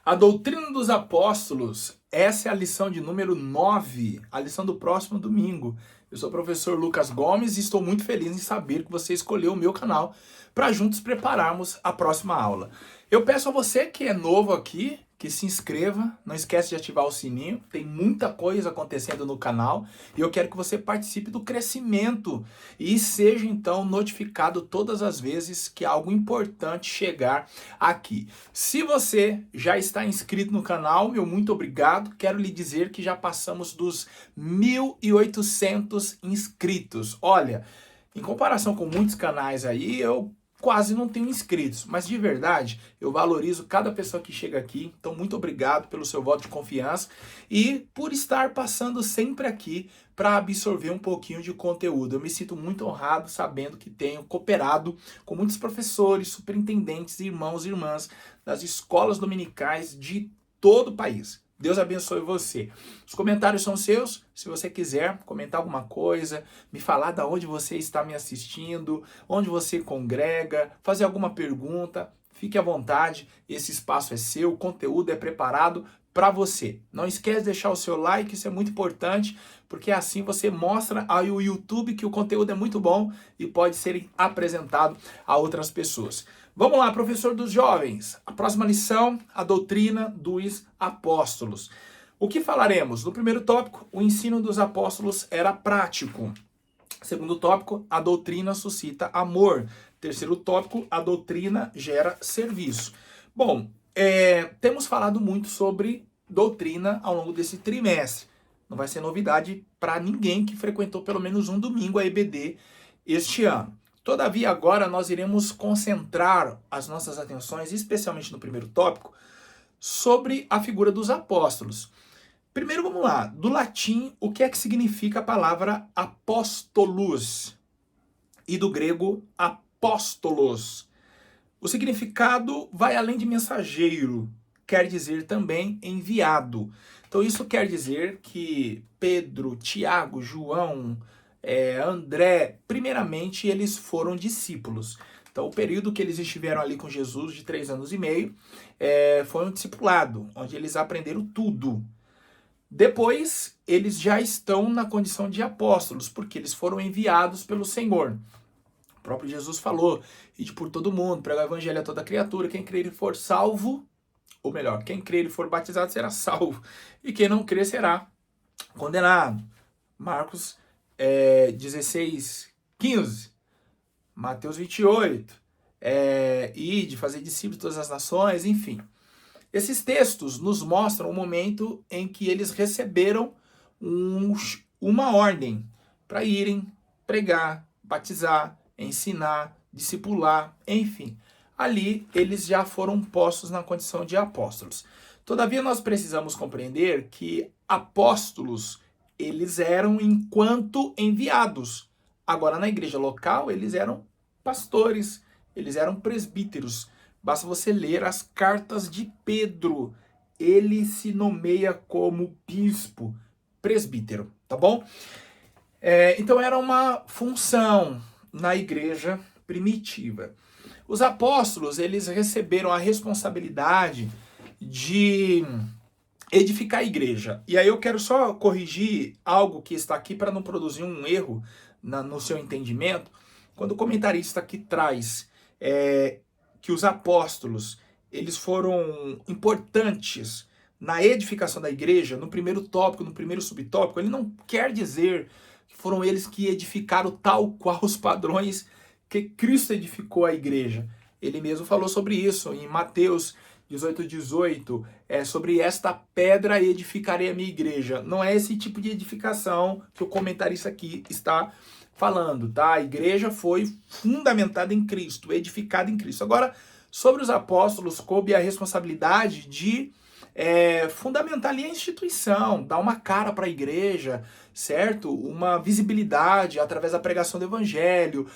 A doutrina dos apóstolos, essa é a lição de número 9, a lição do próximo domingo. Eu sou o professor Lucas Gomes e estou muito feliz em saber que você escolheu o meu canal para juntos prepararmos a próxima aula. Eu peço a você que é novo aqui, que se inscreva, não esquece de ativar o sininho, tem muita coisa acontecendo no canal e eu quero que você participe do crescimento e seja então notificado todas as vezes que algo importante chegar aqui. Se você já está inscrito no canal, meu muito obrigado, quero lhe dizer que já passamos dos 1.800 inscritos. Olha, em comparação com muitos canais aí, eu quase não tenho inscritos, mas de verdade, eu valorizo cada pessoa que chega aqui, então muito obrigado pelo seu voto de confiança e por estar passando sempre aqui para absorver um pouquinho de conteúdo. Eu me sinto muito honrado sabendo que tenho cooperado com muitos professores, superintendentes, irmãos e irmãs das escolas dominicais de todo o país. Deus abençoe você. Os comentários são seus. Se você quiser comentar alguma coisa, me falar de onde você está me assistindo, onde você congrega, fazer alguma pergunta, fique à vontade. Esse espaço é seu, o conteúdo é preparado para você. Não esquece de deixar o seu like, isso é muito importante, porque assim você mostra ao YouTube que o conteúdo é muito bom e pode ser apresentado a outras pessoas. Vamos lá, professor dos jovens. A próxima lição, a doutrina dos apóstolos. O que falaremos? No primeiro tópico, o ensino dos apóstolos era prático. Segundo tópico, a doutrina suscita amor. Terceiro tópico, a doutrina gera serviço. Bom, temos falado muito sobre doutrina ao longo desse trimestre. Não vai ser novidade para ninguém que frequentou pelo menos um domingo a EBD este ano. Todavia, agora nós iremos concentrar as nossas atenções, especialmente no primeiro tópico, sobre a figura dos apóstolos. Primeiro, vamos lá. Do latim, o que é que significa a palavra apóstolos? E do grego, apóstolos. O significado vai além de mensageiro, quer dizer também enviado. Então, isso quer dizer que Pedro, Tiago, João, André, primeiramente eles foram discípulos. Então o período que eles estiveram ali com Jesus, de 3 anos e meio, foi um discipulado, onde eles aprenderam tudo. Depois eles já estão na condição de apóstolos, porque eles foram enviados pelo Senhor. O próprio Jesus falou, ide por todo mundo, prega o evangelho a toda criatura, quem crer e for salvo, ou melhor, quem crer e for batizado será salvo, e quem não crer será condenado. Marcos 16, 15, Mateus 28, ide, fazer discípulos de todas as nações, enfim. Esses textos nos mostram o momento em que eles receberam uma ordem para irem pregar, batizar, ensinar, discipular, enfim. Ali eles já foram postos na condição de apóstolos. Todavia nós precisamos compreender que apóstolos eles eram enquanto enviados. Agora, na igreja local, eles eram pastores, eles eram presbíteros. Basta você ler as cartas de Pedro. Ele se nomeia como bispo, presbítero, tá bom? Então, era uma função na igreja primitiva. Os apóstolos, eles receberam a responsabilidade de edificar a igreja. E aí eu quero só corrigir algo que está aqui para não produzir um erro no seu entendimento. Quando o comentarista aqui traz que os apóstolos eles foram importantes na edificação da igreja, no primeiro tópico, no primeiro subtópico, ele não quer dizer que foram eles que edificaram tal qual os padrões que Cristo edificou a igreja. Ele mesmo falou sobre isso em Mateus 18, sobre esta pedra edificarei a minha igreja. Não é esse tipo de edificação que o comentarista aqui está falando, tá? A igreja foi fundamentada em Cristo, edificada em Cristo. Agora, sobre os apóstolos, coube a responsabilidade de fundamentar ali a instituição, dar uma cara para a igreja, certo? Uma visibilidade através da pregação do evangelho,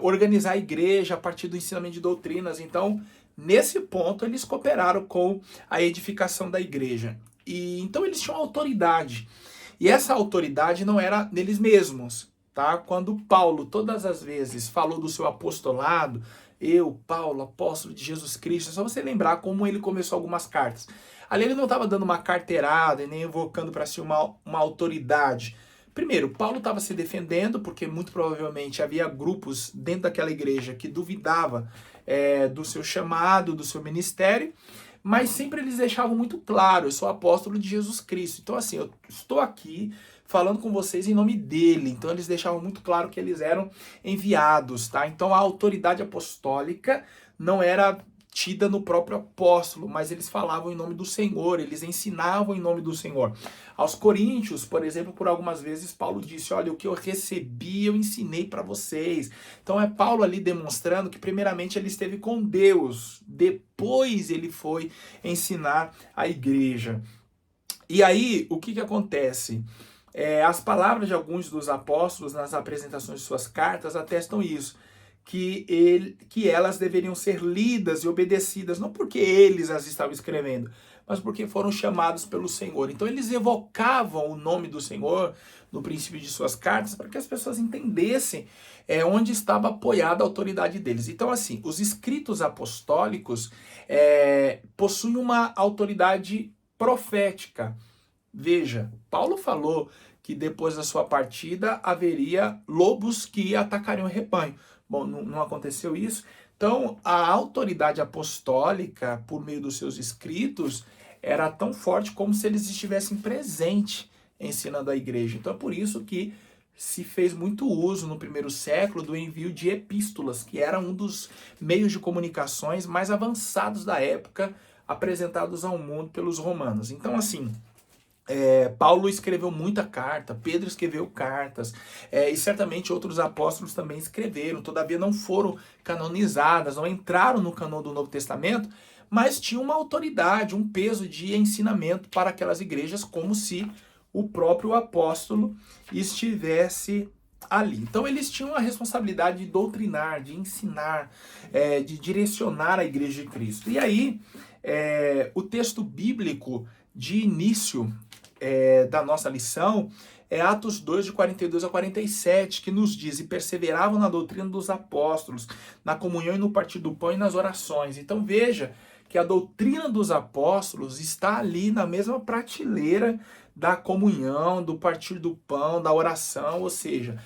organizar a igreja a partir do ensinamento de doutrinas. Então, nesse ponto, eles cooperaram com a edificação da igreja. E então eles tinham autoridade. E essa autoridade não era neles mesmos, tá? Quando Paulo, todas as vezes, falou do seu apostolado, eu, Paulo, apóstolo de Jesus Cristo. É só você lembrar como ele começou algumas cartas. Ali ele não estava dando uma carteirada e nem evocando para si uma autoridade. Primeiro, Paulo estava se defendendo, porque muito provavelmente havia grupos dentro daquela igreja que duvidava do seu chamado, do seu ministério, mas sempre eles deixavam muito claro, eu sou apóstolo de Jesus Cristo. Então assim, eu estou aqui falando com vocês em nome dele. Então eles deixavam muito claro que eles eram enviados, tá? Então a autoridade apostólica não era tida no próprio apóstolo, mas eles falavam em nome do Senhor, eles ensinavam em nome do Senhor. Aos coríntios, por exemplo, por algumas vezes Paulo disse, olha, o que eu recebi eu ensinei para vocês. Então é Paulo ali demonstrando que primeiramente ele esteve com Deus, depois ele foi ensinar a igreja. E aí, o que acontece? As palavras de alguns dos apóstolos nas apresentações de suas cartas atestam isso, que elas deveriam ser lidas e obedecidas, não porque eles as estavam escrevendo, mas porque foram chamados pelo Senhor. Então eles evocavam o nome do Senhor no princípio de suas cartas para que as pessoas entendessem onde estava apoiada a autoridade deles. Então assim, os escritos apostólicos possuem uma autoridade profética. Veja, Paulo falou que depois da sua partida haveria lobos que atacariam o rebanho. Bom, não aconteceu isso. Então, a autoridade apostólica, por meio dos seus escritos, era tão forte como se eles estivessem presentes ensinando a igreja. Então, é por isso que se fez muito uso no primeiro século do envio de epístolas, que era um dos meios de comunicações mais avançados da época, apresentados ao mundo pelos romanos. Então, assim, Paulo escreveu muita carta, Pedro escreveu cartas, e certamente outros apóstolos também escreveram, todavia não foram canonizadas, não entraram no cânon do Novo Testamento, mas tinham uma autoridade, um peso de ensinamento para aquelas igrejas, como se o próprio apóstolo estivesse ali. Então eles tinham a responsabilidade de doutrinar, de ensinar, de direcionar a igreja de Cristo. E aí, o texto bíblico de início da nossa lição é Atos 2, de 42 a 47, que nos diz, e perseveravam na doutrina dos apóstolos, na comunhão e no partir do pão e nas orações. Então veja que a doutrina dos apóstolos está ali na mesma prateleira da comunhão, do partir do pão, da oração, ou seja,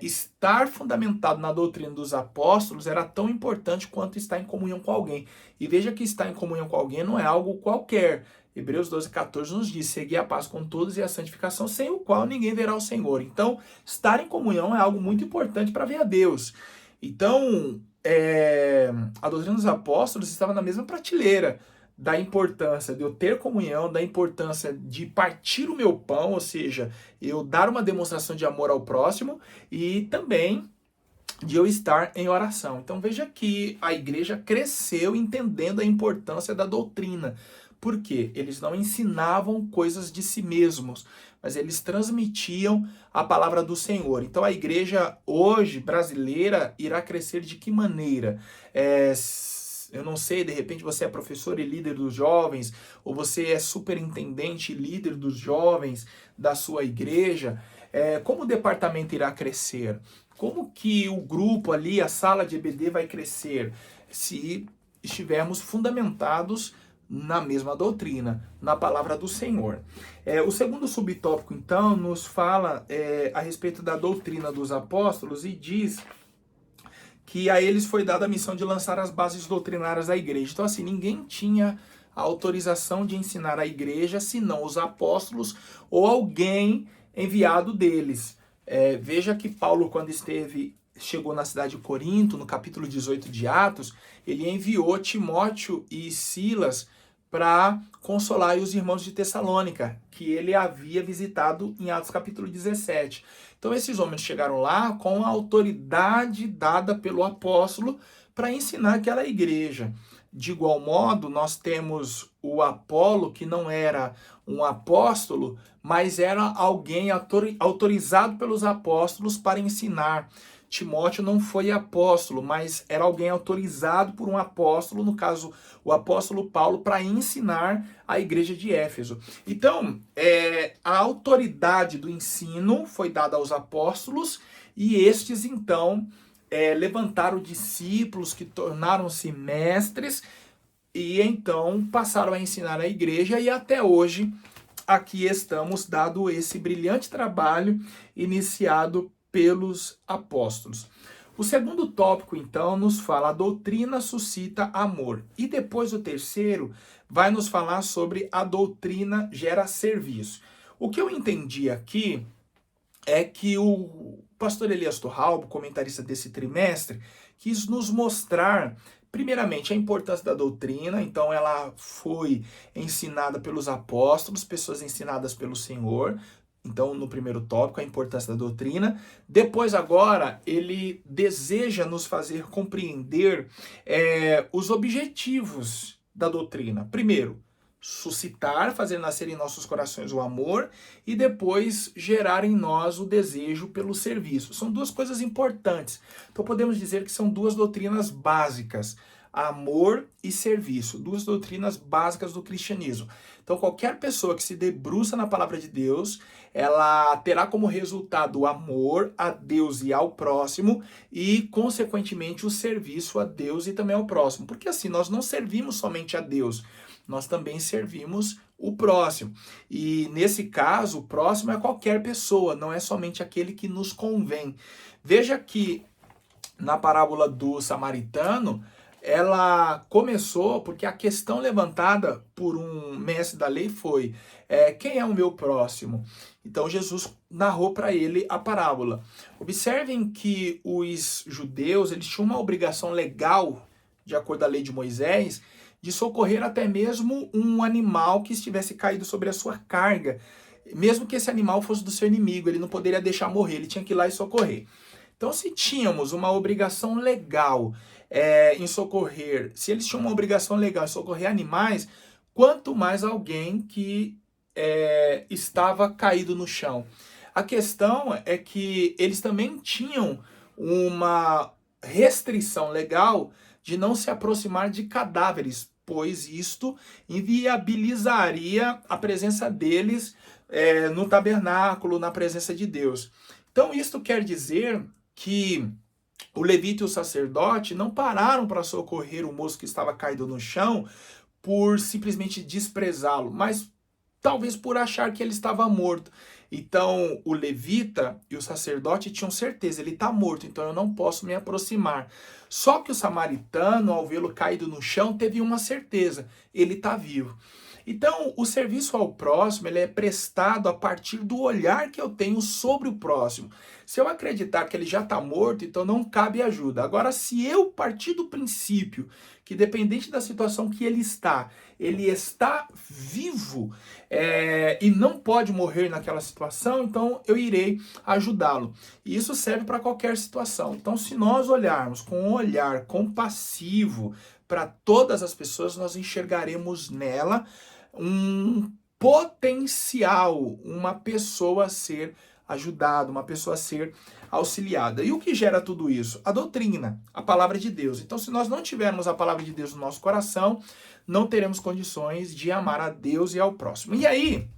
estar fundamentado na doutrina dos apóstolos era tão importante quanto estar em comunhão com alguém. E veja que estar em comunhão com alguém não é algo qualquer. Hebreus 12, 14 nos diz, segui a paz com todos e a santificação, sem o qual ninguém verá o Senhor. Então, estar em comunhão é algo muito importante para ver a Deus. Então, a doutrina dos apóstolos estava na mesma prateleira da importância de eu ter comunhão, da importância de partir o meu pão, ou seja, eu dar uma demonstração de amor ao próximo e também de eu estar em oração. Então veja que a igreja cresceu entendendo a importância da doutrina. Por quê? Eles não ensinavam coisas de si mesmos, mas eles transmitiam a palavra do Senhor. Então a igreja hoje, brasileira, irá crescer de que maneira? Eu não sei, de repente você é professor e líder dos jovens, ou você é superintendente e líder dos jovens da sua igreja. Como o departamento irá crescer? Como que o grupo ali, a sala de EBD vai crescer? Se estivermos fundamentados na mesma doutrina, na palavra do Senhor. O segundo subtópico, então, nos fala a respeito da doutrina dos apóstolos e diz que a eles foi dada a missão de lançar as bases doutrinárias da igreja. Então, assim, ninguém tinha a autorização de ensinar a igreja, senão os apóstolos ou alguém enviado deles. Veja que Paulo, quando chegou na cidade de Corinto, no capítulo 18 de Atos, ele enviou Timóteo e Silas para consolar os irmãos de Tessalônica, que ele havia visitado em Atos capítulo 17. Então esses homens chegaram lá com a autoridade dada pelo apóstolo para ensinar aquela igreja. De igual modo, nós temos o Apolo, que não era um apóstolo, mas era alguém autorizado pelos apóstolos para ensinar. Timóteo não foi apóstolo, mas era alguém autorizado por um apóstolo, no caso, o apóstolo Paulo, para ensinar a igreja de Éfeso. Então, a autoridade do ensino foi dada aos apóstolos e estes, então, levantaram discípulos que tornaram-se mestres e então passaram a ensinar a igreja e até hoje aqui estamos, dado esse brilhante trabalho iniciado pelos apóstolos. O segundo tópico, então, nos fala a doutrina suscita amor. E depois o terceiro vai nos falar sobre a doutrina gera serviço. O que eu entendi aqui é que o pastor Elias Torralbo, comentarista desse trimestre, quis nos mostrar, primeiramente, a importância da doutrina. Então ela foi ensinada pelos apóstolos, pessoas ensinadas pelo Senhor. Então, no primeiro tópico, a importância da doutrina. Depois, agora, ele deseja nos fazer compreender os objetivos da doutrina. Primeiro, suscitar, fazer nascer em nossos corações o amor e depois gerar em nós o desejo pelo serviço. São duas coisas importantes. Então, podemos dizer que são duas doutrinas básicas. Amor e serviço, duas doutrinas básicas do cristianismo. Então, qualquer pessoa que se debruça na palavra de Deus, ela terá como resultado o amor a Deus e ao próximo e, consequentemente, o serviço a Deus e também ao próximo. Porque assim, nós não servimos somente a Deus, nós também servimos o próximo. E, nesse caso, o próximo é qualquer pessoa, não é somente aquele que nos convém. Veja que, na parábola do samaritano, ela começou porque a questão levantada por um mestre da lei foi quem é o meu próximo? Então Jesus narrou para ele a parábola. Observem que os judeus eles tinham uma obrigação legal, de acordo com a lei de Moisés, de socorrer até mesmo um animal que estivesse caído sobre a sua carga. Mesmo que esse animal fosse do seu inimigo, ele não poderia deixar morrer, ele tinha que ir lá e socorrer. Então, se tínhamos uma obrigação legal em socorrer, se eles tinham uma obrigação legal em socorrer animais, quanto mais alguém que estava caído no chão. A questão é que eles também tinham uma restrição legal de não se aproximar de cadáveres, pois isto inviabilizaria a presença deles no tabernáculo, na presença de Deus. Então, isto quer dizer que o levita e o sacerdote não pararam para socorrer o moço que estava caído no chão por simplesmente desprezá-lo, mas talvez por achar que ele estava morto. Então, o levita e o sacerdote tinham certeza, ele está morto, então eu não posso me aproximar. Só que o samaritano, ao vê-lo caído no chão, teve uma certeza, ele está vivo. Então, o serviço ao próximo ele é prestado a partir do olhar que eu tenho sobre o próximo. Se eu acreditar que ele já está morto, então não cabe ajuda. Agora, se eu partir do princípio que, dependente da situação que ele está vivo e não pode morrer naquela situação, então eu irei ajudá-lo. E isso serve para qualquer situação. Então, se nós olharmos com um olhar compassivo para todas as pessoas, nós enxergaremos nela um potencial, uma pessoa a ser ajudada, uma pessoa a ser auxiliada. E o que gera tudo isso? A doutrina, a palavra de Deus. Então, se nós não tivermos a palavra de Deus no nosso coração, não teremos condições de amar a Deus e ao próximo. E aí,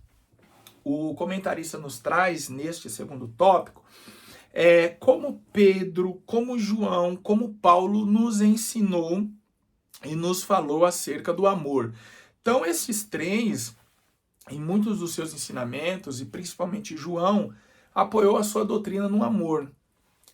o comentarista nos traz, neste segundo tópico, como Pedro, como João, como Paulo nos ensinou e nos falou acerca do amor. Então, esses três, em muitos dos seus ensinamentos, e principalmente João, apoiou a sua doutrina no amor.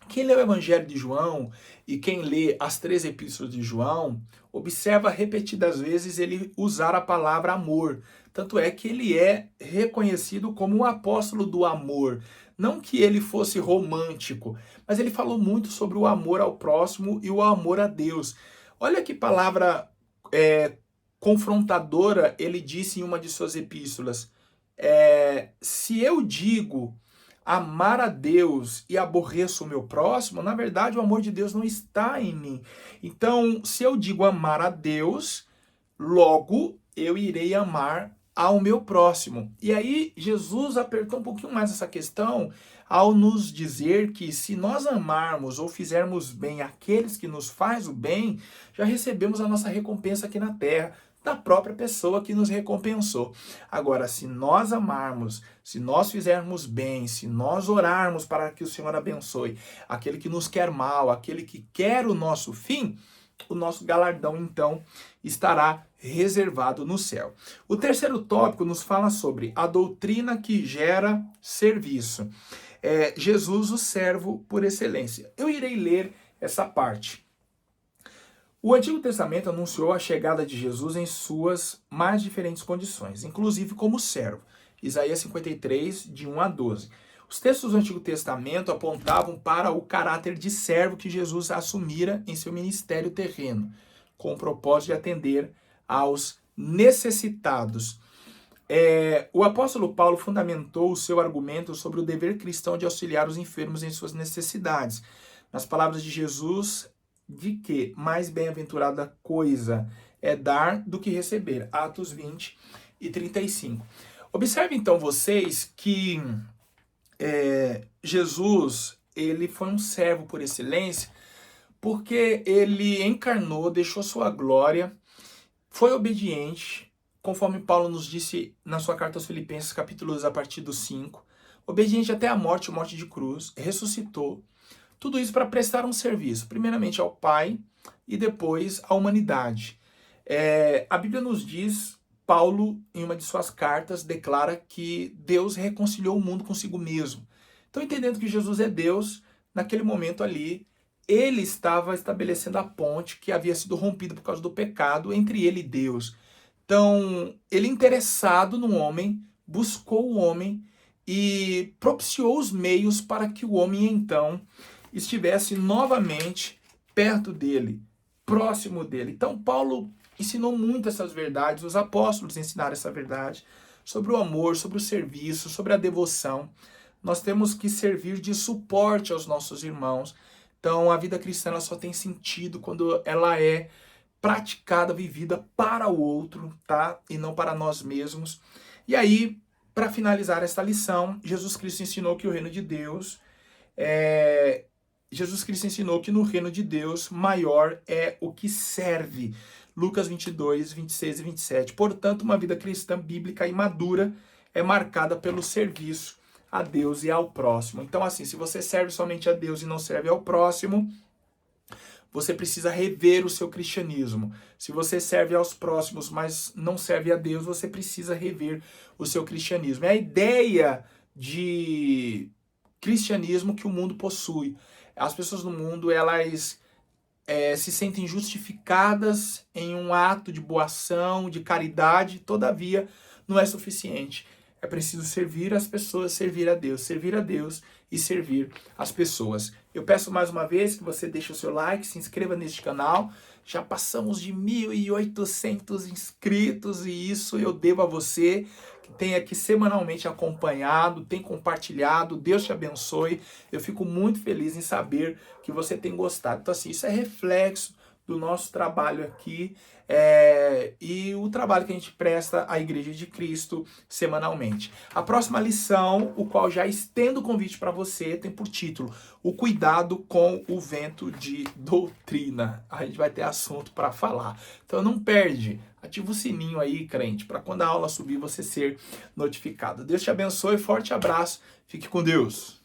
Quem lê o Evangelho de João e quem lê as 3 epístolas de João, observa repetidas vezes ele usar a palavra amor. Tanto é que ele é reconhecido como o apóstolo do amor. Não que ele fosse romântico, mas ele falou muito sobre o amor ao próximo e o amor a Deus. Olha que palavra confrontadora ele disse em uma de suas epístolas. Se eu digo amar a Deus e aborreço o meu próximo, na verdade o amor de Deus não está em mim. Então, se eu digo amar a Deus, logo eu irei amar ao meu próximo. E aí Jesus apertou um pouquinho mais essa questão ao nos dizer que se nós amarmos ou fizermos bem aqueles que nos faz o bem, já recebemos a nossa recompensa aqui na terra. da própria pessoa que nos recompensou. Agora, se nós amarmos, se nós fizermos bem, se nós orarmos para que o Senhor abençoe aquele que nos quer mal, aquele que quer o nosso fim, o nosso galardão, então, estará reservado no céu. O terceiro tópico nos fala sobre a doutrina que gera serviço. Jesus, o servo por excelência. Eu irei ler essa parte. O Antigo Testamento anunciou a chegada de Jesus em suas mais diferentes condições, inclusive como servo. Isaías 53, de 1 a 12. Os textos do Antigo Testamento apontavam para o caráter de servo que Jesus assumira em seu ministério terreno, com o propósito de atender aos necessitados. O apóstolo Paulo fundamentou o seu argumento sobre o dever cristão de auxiliar os enfermos em suas necessidades. Nas palavras de Jesus, de que mais bem-aventurada coisa é dar do que receber. Atos 20 e 35. Observe então vocês que Jesus, ele foi um servo por excelência, porque ele encarnou, deixou sua glória, foi obediente, conforme Paulo nos disse na sua carta aos Filipenses, capítulo 2, a partir do 5, obediente até a morte de cruz, ressuscitou, tudo isso para prestar um serviço, primeiramente ao Pai e depois à humanidade. A Bíblia nos diz, Paulo, em uma de suas cartas, declara que Deus reconciliou o mundo consigo mesmo. Então, entendendo que Jesus é Deus, naquele momento ali, ele estava estabelecendo a ponte que havia sido rompida por causa do pecado entre ele e Deus. Então, ele interessado no homem, buscou o homem e propiciou os meios para que o homem, então, estivesse novamente perto dele, próximo dele. Então, Paulo ensinou muito essas verdades, os apóstolos ensinaram essa verdade, sobre o amor, sobre o serviço, sobre a devoção. Nós temos que servir de suporte aos nossos irmãos. Então, a vida cristã ela só tem sentido quando ela é praticada, vivida para o outro, tá? E não para nós mesmos. E aí, para finalizar esta lição, Jesus Cristo ensinou que o reino de Deus Jesus Cristo ensinou que no reino de Deus maior é o que serve. Lucas 22, 26 e 27. Portanto, uma vida cristã bíblica e madura é marcada pelo serviço a Deus e ao próximo. Então, assim, se você serve somente a Deus e não serve ao próximo, você precisa rever o seu cristianismo. Se você serve aos próximos, mas não serve a Deus, você precisa rever o seu cristianismo. É a ideia de cristianismo que o mundo possui. As pessoas no mundo, elas se sentem justificadas em um ato de boa ação, de caridade, todavia não é suficiente. É preciso servir as pessoas, servir a Deus e servir as pessoas. Eu peço mais uma vez que você deixe o seu like, se inscreva neste canal. Já passamos de 1.800 inscritos e isso eu devo a você que tem aqui semanalmente acompanhado, tem compartilhado. Deus te abençoe. Eu fico muito feliz em saber que você tem gostado. Então, assim, isso é reflexo do nosso trabalho aqui e o trabalho que a gente presta à Igreja de Cristo semanalmente. A próxima lição, o qual já estendo o convite para você, tem por título O Cuidado com o Vento de Doutrina. A gente vai ter assunto para falar. Então não perde, ativa o sininho aí, crente, para quando a aula subir você ser notificado. Deus te abençoe, forte abraço, fique com Deus.